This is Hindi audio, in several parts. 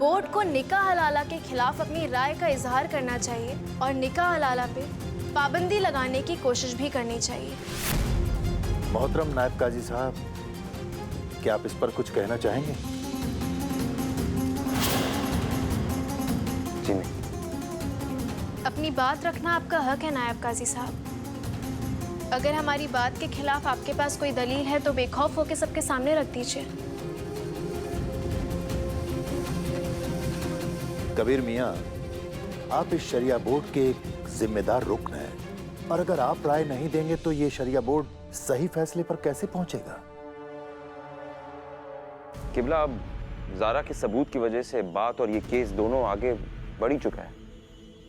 बोर्ड को निकाह हलाला के खिलाफ अपनी राय का इजहार करना चाहिए और निकाह हलाला पे पाबंदी लगाने की कोशिश भी करनी चाहिए। मोहतरम नायब काजी साहब, क्या आप इस पर कुछ कहना चाहेंगे? जी नहीं। अपनी बात रखना आपका हक है नायब काजी साहब। अगर हमारी बात के खिलाफ आपके पास कोई दलील है तो बेखौफ होकर सबके सामने रख दीजिए। कबीर मियाँ, आप इस शरिया बोर्ड के एक जिम्मेदार रुकन हैं और अगर आप राय नहीं देंगे तो ये शरिया बोर्ड सही फैसले पर कैसे पहुंचेगा? किबला, अब ज़ारा के सबूत की वजह से बात और ये केस दोनों आगे बढ़ ही चुका है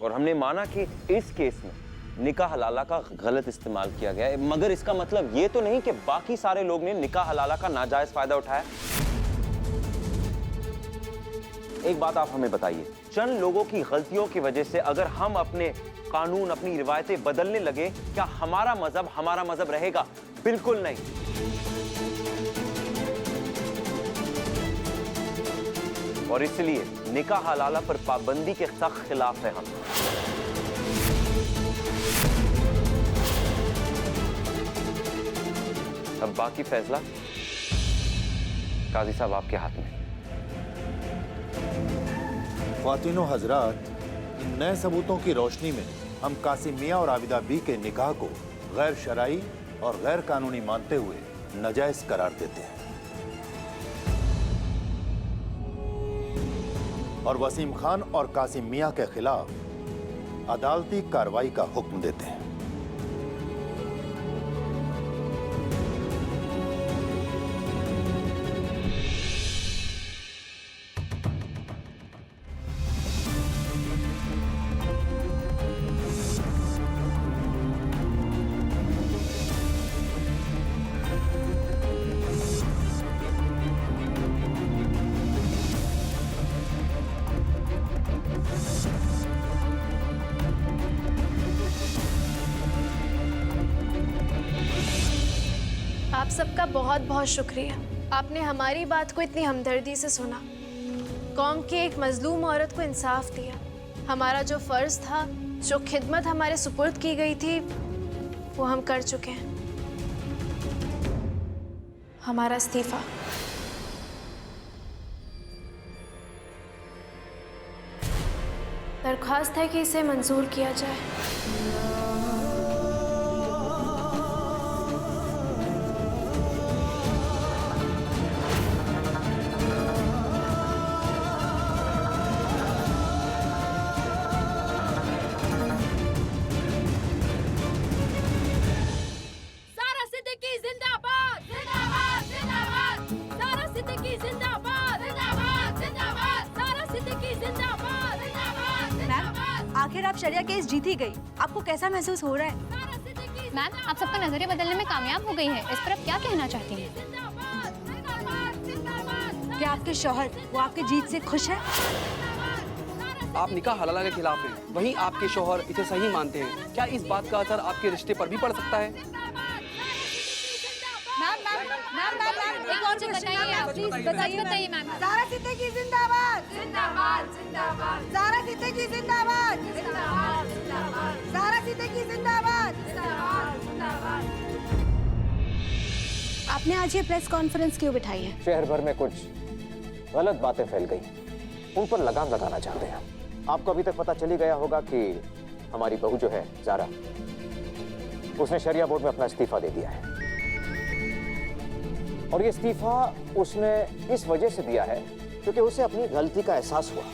और हमने माना कि इस केस में निकाह हलाला का गलत इस्तेमाल किया गया है, मगर इसका मतलब ये तो नहीं कि बाकी सारे लोग ने निकाह हलाला का नाजायज फायदा उठाया। एक बात आप हमें बताइए, चंद लोगों की गलतियों की वजह से अगर हम अपने कानून, अपनी रिवायतें बदलने लगे, क्या हमारा मजहब रहेगा? बिल्कुल नहीं। और इसलिए निकाह हलाला पर पाबंदी के सख्त खिलाफ है हम। अब बाकी फैसला काजी साहब आपके हाथ में। ख्वातीनो हजरात, इन नए सबूतों की रोशनी में हम कासिम मियाँ और आबिदा बी के निकाह को गैर शरई और गैर कानूनी मानते हुए नाजायज करार देते हैं और वसीम खान और कासिम मियाँ के खिलाफ अदालती कार्रवाई का हुक्म देते हैं। आप सबका बहुत बहुत शुक्रिया। आपने हमारी बात को इतनी हमदर्दी से सुना, कौम की एक मजलूम औरत को इंसाफ दिया। हमारा जो फर्ज था, जो खिदमत हमारे सुपुर्द की गई थी, वो हम कर चुके हैं। हमारा इस्तीफा दरख्वास्त है कि इसे मंजूर किया जाए। आखिर आप शरिया केस जीत ही गई, आपको कैसा महसूस हो रहा है? मैम, आप सबका नजरिया बदलने में कामयाब हो गई है, इस पर आप क्या कहना चाहती हैं? क्या आपके शौहर वो आपकी जीत से खुश है? आप निकाह हलाला के खिलाफ हैं, वहीं आपके शौहर इसे सही मानते हैं। क्या इस बात का असर आपके रिश्ते पर भी पड़ सकता है? एक और चीज बताइए आप, प्लीज बताइए मैम। ज़ारा सिद्दीकी जिंदाबाद, जिंदाबाद, जिंदाबाद। ज़ारा सिद्दीकी जिंदाबाद, जिंदाबाद, जिंदाबाद। ज़ारा सिद्दीकी जिंदाबाद, जिंदाबाद, जिंदाबाद। आपने आज ये प्रेस कॉन्फ्रेंस क्यों बिठाई है? शहर भर में कुछ गलत बातें फैल गई, उन पर लगाम लगाना चाहते हैं। आपको अभी तक पता चली गया होगा कि हमारी बहू जो है ज़ारा, उसने शरिया बोर्ड में अपना इस्तीफा दे दिया है और ये इस्तीफा उसने इस वजह से दिया है क्योंकि उसे अपनी गलती का एहसास हुआ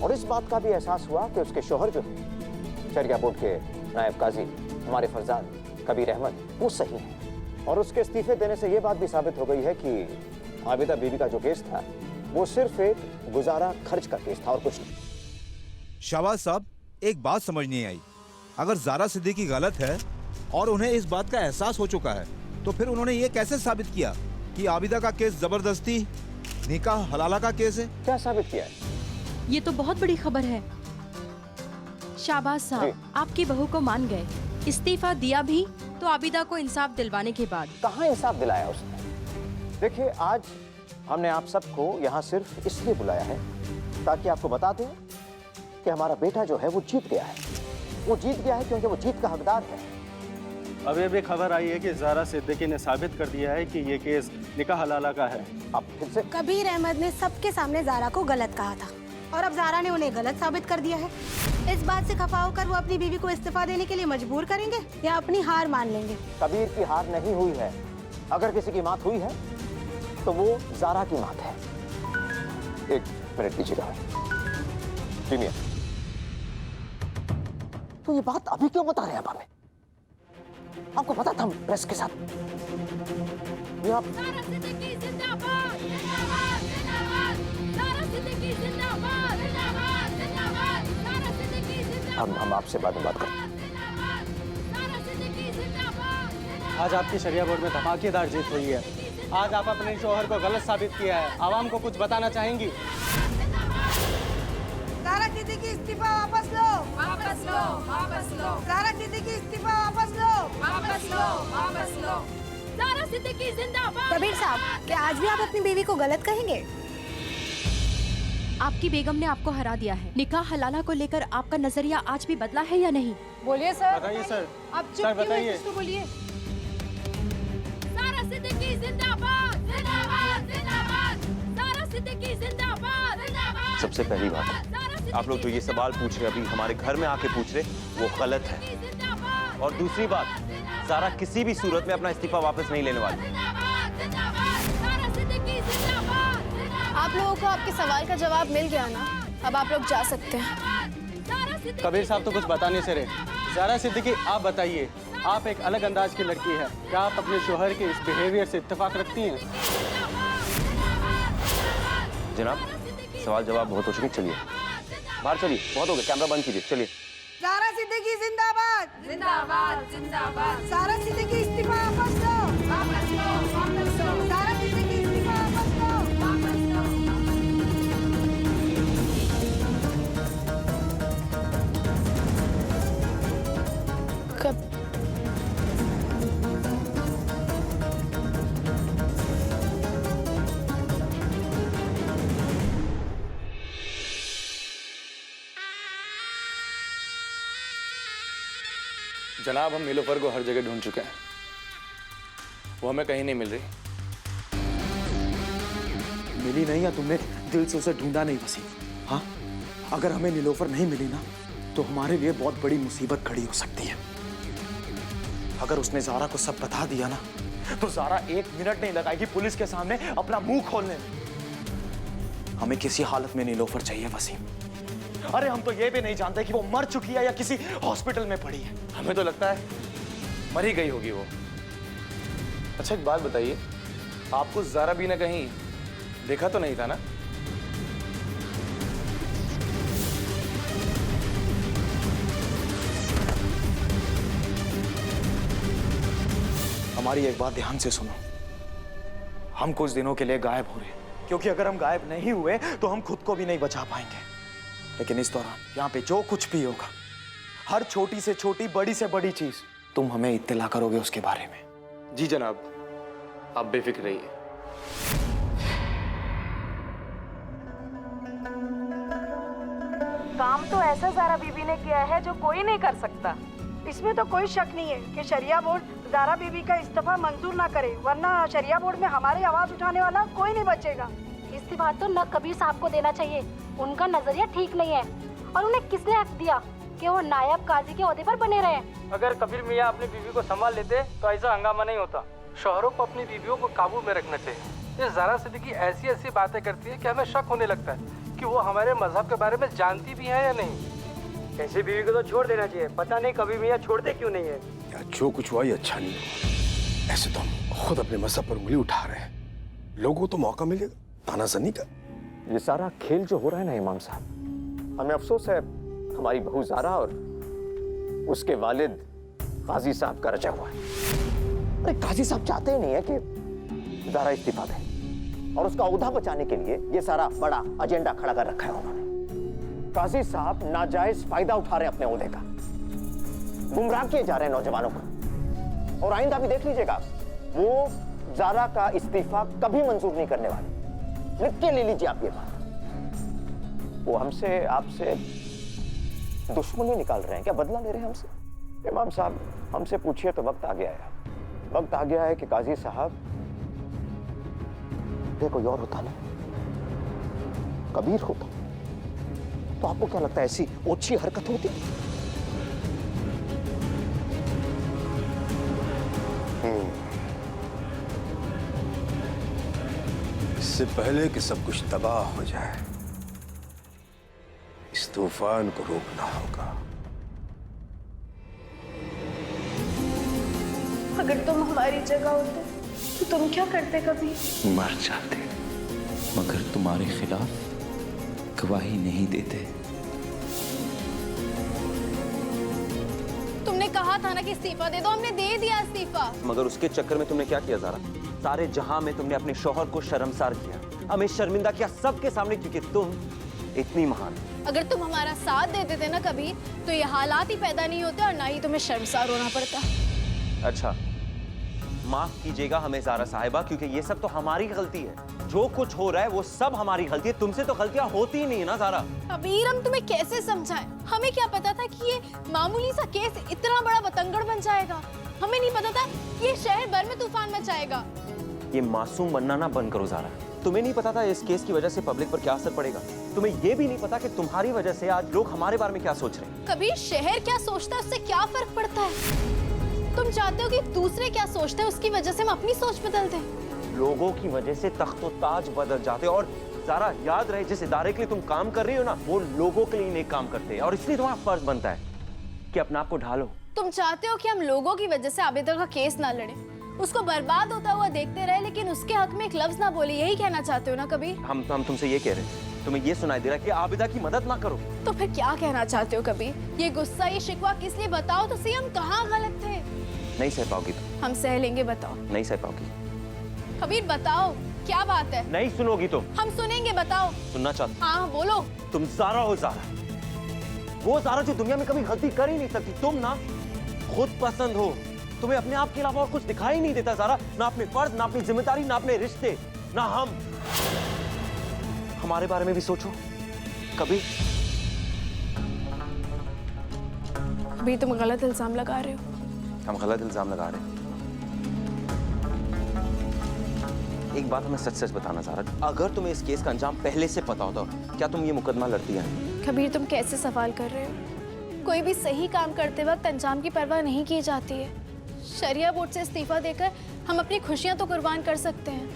और इस बात का भी एहसास हुआ कि उसके शौहर जो है शरिया बोर्ड के नायब काजी हमारे फरजाद कबीर अहमद, वो सही है और उसके इस्तीफे देने से ये बात भी साबित हो गई है कि आबिदा बीबी का जो केस था वो सिर्फ एक गुजारा खर्च का केस था और कुछ नहीं। शाहबाज साहब, एक बात समझ नहीं आई, अगर ज़ारा सिद्दीकी गलत है और उन्हें इस बात का एहसास हो चुका है तो फिर उन्होंने ये कैसे साबित किया कि आबिदा का केस जबरदस्ती निकाह हलाला का केस है? क्या साबित किया है? ये तो बहुत बड़ी खबर है। शाहबाज साहब, आपकी बहू को मान गए, इस्तीफा दिया भी तो आबिदा को इंसाफ दिलवाने के बाद। कहाँ इंसाफ दिलाया उसने? देखिए, आज हमने आप सबको यहाँ सिर्फ इसलिए बुलाया है ताकि आपको बता दें कि हमारा बेटा जो है वो जीत गया है। वो जीत गया है क्योंकि वो जीत का हकदार है। अभी अभी खबर आई है कि ज़ारा सिद्दीकी ने साबित कर दिया है कि ये केस निकाह हलाला का है। अब फिर से कबीर अहमद ने सबके सामने ज़ारा को गलत कहा था और अब ज़ारा ने उन्हें गलत साबित कर दिया है। इस बात से खफा होकर वो अपनी बीवी को इस्तीफा देने के लिए मजबूर करेंगे या अपनी हार मान लेंगे? कबीर की हार नहीं हुई है। अगर किसी की मौत हुई है तो वो ज़ारा की मौत है। एक मिनट दीजिएगा। जी मियां, तो ये बात अभी क्यों बता रहे हैं आप हमें? आपको पता था हम प्रेस के साथ हम आपसे बाद में बात करें। आज आपकी शरिया बोर्ड में धमाकेदार जीत हुई है। आज आप अपने शौहर को गलत साबित किया है। आवाम को कुछ बताना चाहेंगी? ज़ारा सिद्दीकी इस्तीफा वापस लो, वापस लो, वापस लो। ज़ारा सिद्दीकी इस्तीफा वापस लो, वापस लो, वापस लो। ज़ारा सिद्दीकी जिंदाबाद। कबीर साहब, क्या आज भी आप अपनी बीवी को गलत कहेंगे? आपकी बेगम ने आपको हरा दिया है। निकाह हलाला को लेकर आपका नजरिया आज भी बदला है या नहीं? बोलिए सर। बताइए सर। आप सर बताइए। बोलिए। ज़ारा सिद्दीकी जिंदाबाद, जिंदाबाद, जिंदाबाद। ज़ारा सिद्दीकी जिंदाबाद, जिंदाबाद। सबसे पहली बात, आप लोग जो ये सवाल पूछ रहे अभी हमारे घर में आके पूछ रहे, वो गलत है। और दूसरी बात, ज़ारा किसी भी सूरत में अपना इस्तीफा वापस नहीं लेने वाली। आप लोगों को आपके सवाल का जवाब मिल गया ना? अब आप लोग जा सकते हैं। कबीर साहब तो कुछ बताने से रहे। ज़ारा सिद्दीकी, आप बताइए, आप एक अलग अंदाज की लड़की है, क्या आप अपने शौहर के इस बिहेवियर से इत्तेफाक रखती हैं? जनाब, सवाल जवाब बहुत हो चुके, चलिए बाहर चलिए, बहुत हो गया, कैमरा बंद कीजिए, चलिए। ज़ारा सिद्दीकी जिंदाबाद, जिंदाबाद, जिंदाबाद। ज़ारा सिद्दीकी इस्तीफा वापस लो, वापस लो, वापस लो। ज़ारा सिद्दीकी इस्तीफा वापस लो, वापस लो। कब जनाब, हम नीलोफर को हर जगह ढूंढ चुके हैं, वो हमें कहीं नहीं मिल रही। मिली नहीं या तुमने दिल से उसे ढूंढा नहीं वसीम? हाँ, अगर हमें नीलोफर नहीं मिली ना तो हमारे लिए बहुत बड़ी मुसीबत खड़ी हो सकती है। अगर उसने ज़ारा को सब बता दिया ना तो ज़ारा 1 मिनट नहीं लगाएगी पुलिस के सामने अपना मुंह खोलने में। हमें किसी हालत में नीलोफर चाहिए वसीम। अरे हम तो ये भी नहीं जानते कि वो मर चुकी है या किसी हॉस्पिटल में पड़ी है। हमें तो लगता है मर ही गई होगी वो। अच्छा, एक बात बताइए, आपको ज़ारा भी ना कहीं देखा तो नहीं था ना? हमारी एक बात ध्यान से सुनो, हम कुछ दिनों के लिए गायब हो रहे हैं, क्योंकि अगर हम गायब नहीं हुए तो हम खुद को भी नहीं बचा पाएंगे। लेकिन इस दौरान यहाँ पे जो कुछ भी होगा, हर छोटी से छोटी, बड़ी से बड़ी चीज, तुम हमें इत्तला करोगे उसके बारे में। जी जनाब, आप बेफिक्र रहिए। काम तो ऐसा ज़ारा बीबी ने किया है जो कोई नहीं कर सकता। इसमें तो कोई शक नहीं है कि शरिया बोर्ड ज़ारा बीबी का इस्तीफा मंजूर ना करे, वरना शरिया बोर्ड में हमारी आवाज उठाने वाला कोई नहीं बचेगा। इस्तीफा तो न कबीर साहब को देना चाहिए, उनका नजरिया ठीक नहीं है। और उन्हें किसने हक दिया कि वो नायब काजी के ओहदे पर बने रहे? अगर कबीर मियाँ अपनी बीवी को संभाल लेते तो ऐसा हंगामा नहीं होता। शौहरों को अपनी बीवियों को काबू में रखना चाहिए। ये ज़ारा सिद्दीकी ऐसी ऐसी बातें करती है कि हमें शक होने लगता है कि वो हमारे मजहब के बारे में जानती भी है या नहीं। ऐसी बीवी को तो छोड़ देना चाहिए, पता नहीं कभी मियाँ छोड़ते क्यों नहीं है। यार, जो कुछ हुआ ये अच्छा नहीं हुआ। ऐसे तो हम खुद अपने मजहब पर उंगली उठा रहे हैं, लोगों को तो मौका मिलेगा तानाज़नी का। ये सारा खेल जो हो रहा है ना इमाम साहब, हमें अफसोस है हमारी बहू ज़ारा और उसके वालिद काजी साहब का रचा हुआ है। अरे काजी साहब चाहते ही नहीं है कि ज़ारा इस्तीफा दे, और उसका ओहदा बचाने के लिए ये सारा बड़ा एजेंडा खड़ा कर रखा है उन्होंने। काजी साहब नाजायज फायदा उठा रहे हैं अपने ओहदे का, गुमराह किए जा रहे हैं नौजवानों को। और आइंदा भी देख लीजिएगा, वो ज़ारा का इस्तीफा कभी मंजूर नहीं करने वाले। लिख के ले लीजिए आप ये बात। वो हमसे आपसे दुश्मनी निकाल रहे हैं क्या? बदला ले रहे हैं हमसे? इमाम साहब, हमसे पूछिए तो वक्त आ गया है। वक्त आ गया है कि काजी साहब, ये कोई और होता ना, कबीर होता, तो आपको क्या लगता है ऐसी ओछी हरकत होती? इससे पहले कि सब कुछ तबाह हो जाए, इस तूफान को रोकना होगा। अगर तुम हमारी जगह होते तो तुम क्या करते कभी? मर जाते, मगर तुम्हारे खिलाफ गवाही नहीं देते। तुमने कहा था ना कि इस्तीफा दे दो, हमने दे दिया इस्तीफा। मगर उसके चक्कर में तुमने क्या किया ज़ारा? सारे जहां में तुमने अपने शौहर को शर्मसार किया, हमें शर्मिंदा किया सबके सामने, क्योंकि तुम इतनी महान। अगर तुम हमारा साथ देते थे ना कभी, तो ये हालात ही पैदा नहीं होते और ना ही तुम्हें शर्मसार होना पड़ता। अच्छा, माफ कीजिएगा हमें ज़ारा साहिबा, क्योंकि ये सब तो हमारी गलती है। जो कुछ हो रहा है वो सब हमारी गलती है, तुमसे तो गलतियां होती ही नहीं है ना ज़ारा। कबीर, हम तुम्हें कैसे समझाएं? हमें क्या पता था कि ये मामूली सा केस इतना बड़ा बतंगड़ बन जाएगा? हमें नहीं पता था कि ये शहर भर में तूफान मचाएगा। ये मासूम बनना ना बंद करो ज़ारा। तुम्हें नहीं पता था इस केस की वजह से पब्लिक पर क्या असर पड़ेगा? तुम्हें ये भी नहीं पता कि तुम्हारी वजह से आज लोग हमारे बारे में क्या सोच रहे हैं? कबीर, शहर क्या सोचता है उससे क्या फर्क पड़ता है? तुम चाहते हो कि दूसरे क्या सोचते हैं उसकी वजह से हम अपनी सोच बदल दें? लोगों की वजह से तख्तो ताज बदल जाते, और ज़ारा याद रहे जिस इदारे के लिए तुम काम कर रही हो ना, वो लोगों के लिए नेक काम करते हैं, और इसलिए तुम्हारा फर्ज बनता है कि अपने आप को ढालो। तुम चाहते हो कि हम लोगों की वजह से आबिदा का केस ना लड़े, उसको बर्बाद होता हुआ देखते रहे, लेकिन उसके हक में एक लफ्ज ना बोले, यही कहना चाहते हो ना कबीर? हम तुमसे ये कह रहे हैं, तुम्हें ये सुनाई दे रहा है कि आबिदा की मदद ना करो। तो फिर क्या कहना चाहते हो कबीर? ये गुस्सा, ये शिकवा किस लिए? बताओ तो सही, हम कहाँ गलत थे? नहीं सह पाओगी तुम। हम सह लेंगे, बताओ। नहीं सह पाओगी कबीर, बताओ क्या बात है? नहीं सुनोगी तुम। हम सुनेंगे, बताओ। सुनना चाहती? हाँ बोलो। तुम ज़ारा हो, ज़ारा वो ज़ारा जो दुनिया में कभी गलती कर ही नहीं सकती। तुम ना खुद पसंद हो, तुम्हें अपने आप के अलावा और कुछ दिखाई नहीं देता ज़ारा, ना अपने फर्ज, ना अपनी जिम्मेदारी, ना अपने रिश्ते, ना हम। हमारे बारे में भी सोचो कभी। कबीर, तुम गलत इल्जाम लगा रहे हो। हम गलत इल्जाम लगा रहे हैं? एक बात हमें सच सच बताना ज़ारा, अगर तुम्हें इस केस का अंजाम पहले से पता होता, क्या तुम ये मुकदमा लड़ती हैं? कबीर, तुम कैसे सवाल कर रहे हो? कोई भी सही काम करते वक्त अंजाम की परवाह नहीं की जाती है। शरिया बोर्ड से इस्तीफा देकर हम अपनी खुशियां तो कुर्बान कर सकते हैं,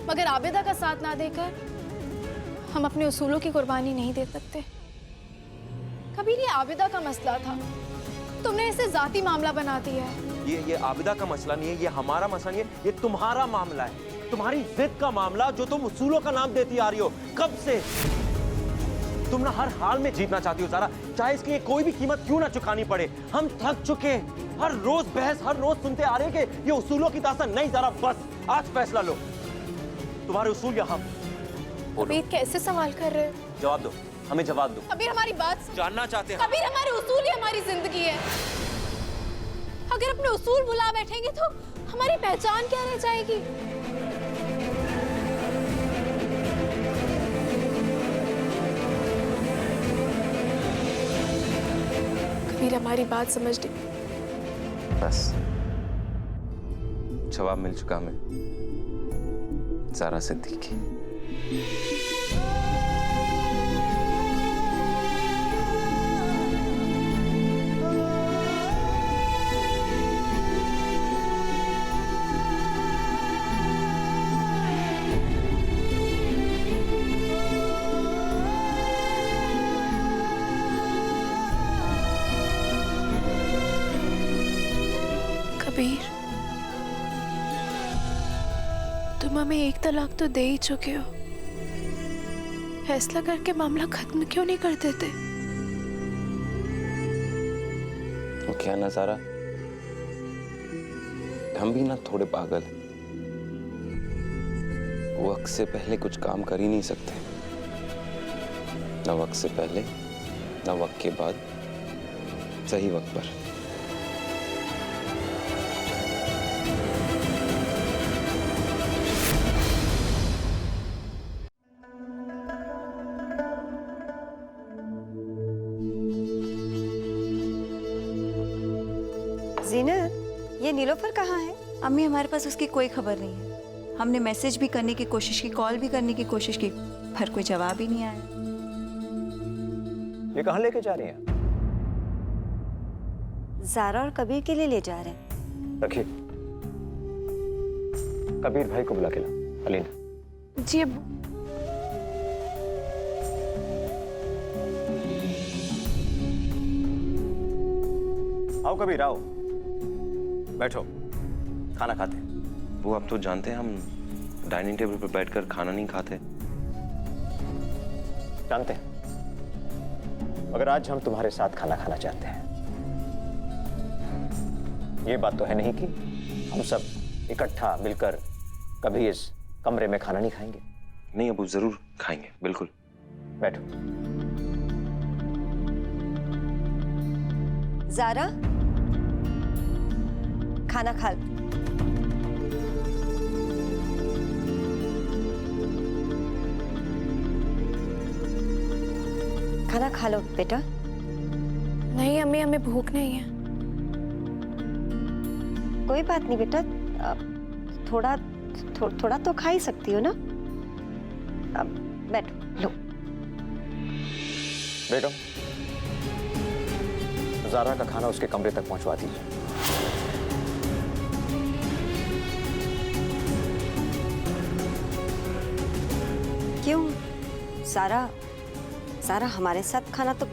मगर आबिदा का साथ ना देकर हम अपने उसूलों की कुर्बानी नहीं दे सकते। कबीर, ये आबिदा का मसला था, तुमने इसे जाती मामला बना दिया है। ये आबिदा का मसला नहीं है, ये हमारा मसला नहीं है, ये तुम्हारा मामला है, तुम्हारी जिद का मामला, जो तुम उसूलों का नाम देती आ रही हो कब से। तुम ना हर हाल में जीतना चाहती हो ज़ारा, चाहे इसके लिए कोई भी कीमत क्यों ना चुकानी पड़े। हम थक चुके, हर रोज बहस, हर रोज सुनते आ रहे हैं कि ये उसूलों की दास्तान। नहीं ज़ारा, बस आज फैसला लो, तुम्हारे उसूल या हम। कबीर, कैसे सवाल कर रहे हो? जवाब दो, हमें जवाब दो। कबीर, हमारी बात जानना चाहते हैं। कबीर, हमारे उसूल ही हमारी जिंदगी है। अगर अपने उसूल भुला बैठेंगे तो हमारी पहचान क्या रह जाएगी? कबीर, हमारी बात समझ नहीं। बस जवाब मिल चुका हमें, ज़ारा सिद्दीकी। कबीर, तुम हमें एक तलाक तो दे ही चुके हो, फैसला करके मामला खत्म क्यों नहीं कर देते? वो क्या ना ज़ारा, हम भी ना थोड़े पागल हैं। वक्त से पहले कुछ काम कर ही नहीं सकते, ना वक्त से पहले ना वक्त के बाद, सही वक्त पर। ज़ीनत, ये नीलोफर कहाँ है? अम्मी हमारे पास उसकी कोई खबर नहीं है। हमने मैसेज भी करने की कोशिश की, कॉल भी करने की कोशिश की, पर कोई जवाब ही नहीं आया। ये कहाँ लेके जा रही हैं? ज़ारा और कबीर के लिए ले जा रहे हैं। रखिए, कबीर भाई को बुला के ला। अलीना। जी अब्बू। आओ कबीर, आओ, बैठो, खाना खाते हैं। वो आप तो जानते हैं हम डाइनिंग टेबल पर बैठकर खाना नहीं खाते। जानते हैं, मगर आज हम तुम्हारे साथ खाना खाना चाहते हैं। ये बात तो है नहीं कि हम सब इकट्ठा मिलकर कभी इस कमरे में खाना नहीं खाएंगे। नहीं अबू, जरूर खाएंगे, बिल्कुल। बैठो। ज़ारा, खाना खा लो। खाना खा लो बेटा। नहीं अम्मी, हमें भूख नहीं है। कोई बात नहीं बेटा, थोड़ा तो खा ही सकती हो ना। अब बैठो, लो। बेटो, ज़ारा का खाना उसके कमरे तक पहुंचवा दीजिए। क्यों? सारा हमारे साथ खाना तो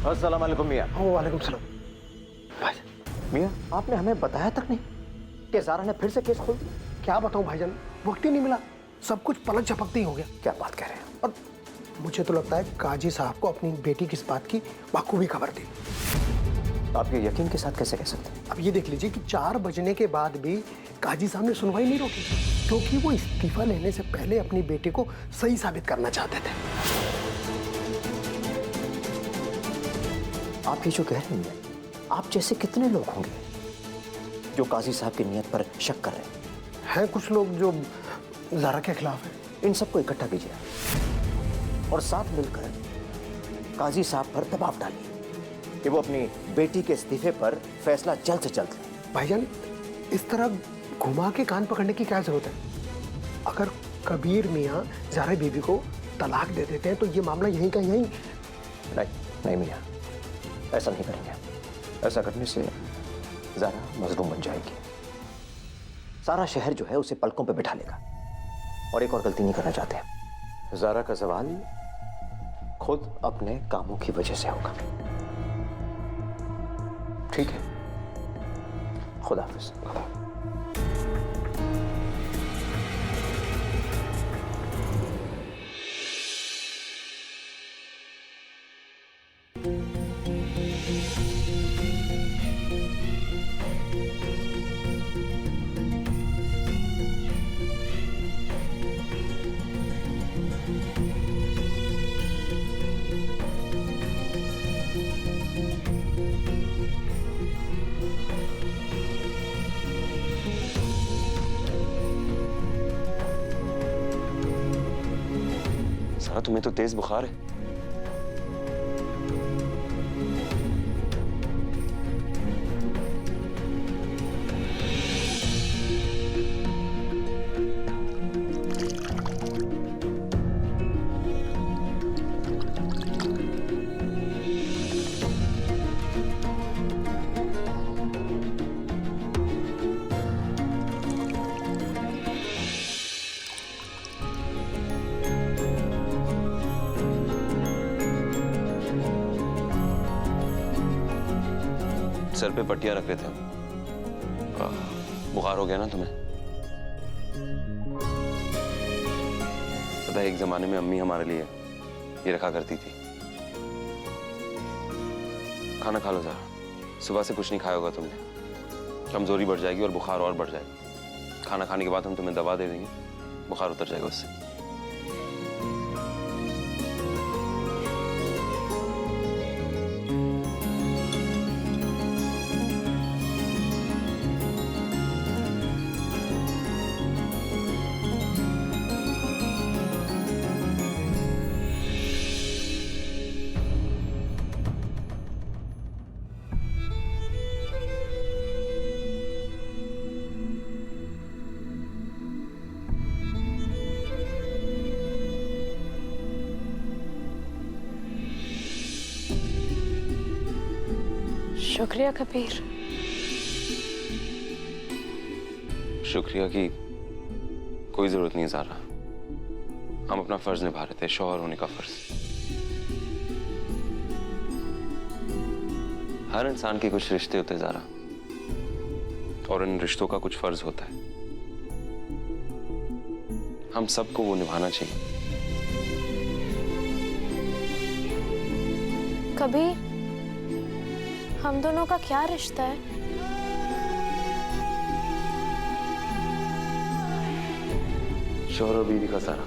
अस्सलाम वालेकुम मियां। वालेकुम सलाम। मियां, आपने हमें बताया तक नहीं कि ज़ारा ने फिर से केस खोल दिया। क्या बताऊं भाईजान, वक्त ही नहीं मिला, सब कुछ पलक झपकते ही हो गया। क्या बात कह रहे हैं? और मुझे तो लगता है काजी साहब को अपनी बेटी की इस बात की बखूबी खबर थी। आप ये यकीन के साथ कैसे कह सकते हैं? अब ये देख लीजिए कि 4 बजने के बाद भी काजी साहब ने सुनवाई नहीं रोकी, क्योंकि वो इस्तीफा लेने से पहले अपनी बेटी को सही साबित करना चाहते थे। आप ये जो कह रहे हैं, आप जैसे कितने लोग होंगे जो काजी साहब की नीयत पर शक कर रहे हैं? हैं कुछ लोग जो ज़ारा के खिलाफ हैं। इन सबको इकट्ठा कीजिए और साथ मिलकर काजी साहब पर दबाव डालिए कि वो अपनी बेटी के इस्तीफे पर फैसला जल्द से जल्द लें। भाईजान, इस तरह घुमा के कान पकड़ने की क्या जरूरत है? अगर कबीर मियाँ ज़ारा बीबी को तलाक दे देते हैं तो ये मामला यहीं का यहीं। नहीं मियाँ, ऐसा नहीं करेंगे। ऐसा करने से ज़ारा मजलूम बन जाएगी। सारा शहर जो है उसे पलकों पे बिठा लेगा। और एक और गलती नहीं करना चाहते हैं। ज़ारा का सवाल खुद अपने कामों की वजह से होगा। ठीक है, खुदा हाफिज़। सारा, तुम्हें तो तेज बुखार है। सर पे पट्टियां रख रहे थे हम। बुखार हो गया ना तुम्हें? पता है, एक जमाने में अम्मी हमारे लिए ये रखा करती थी। खाना खा लो ज़रा, सुबह से कुछ नहीं खाया होगा तुमने। कमजोरी बढ़ जाएगी और बुखार और बढ़ जाएगा। खाना खाने के बाद हम तुम्हें दवा दे देंगे, बुखार उतर जाएगा उससे। शुक्रिया कबीर। शुक्रिया की कोई जरूरत नहीं ज़ारा। हम अपना फर्ज निभा रहे थे, शौहर होने का फर्ज। हर इंसान के कुछ रिश्ते होते हैं ज़ारा, और इन रिश्तों का कुछ फर्ज होता है। हम सबको वो निभाना चाहिए। कबीर, हम दोनों का क्या रिश्ता है? शौहर और बीवी का ज़ारा।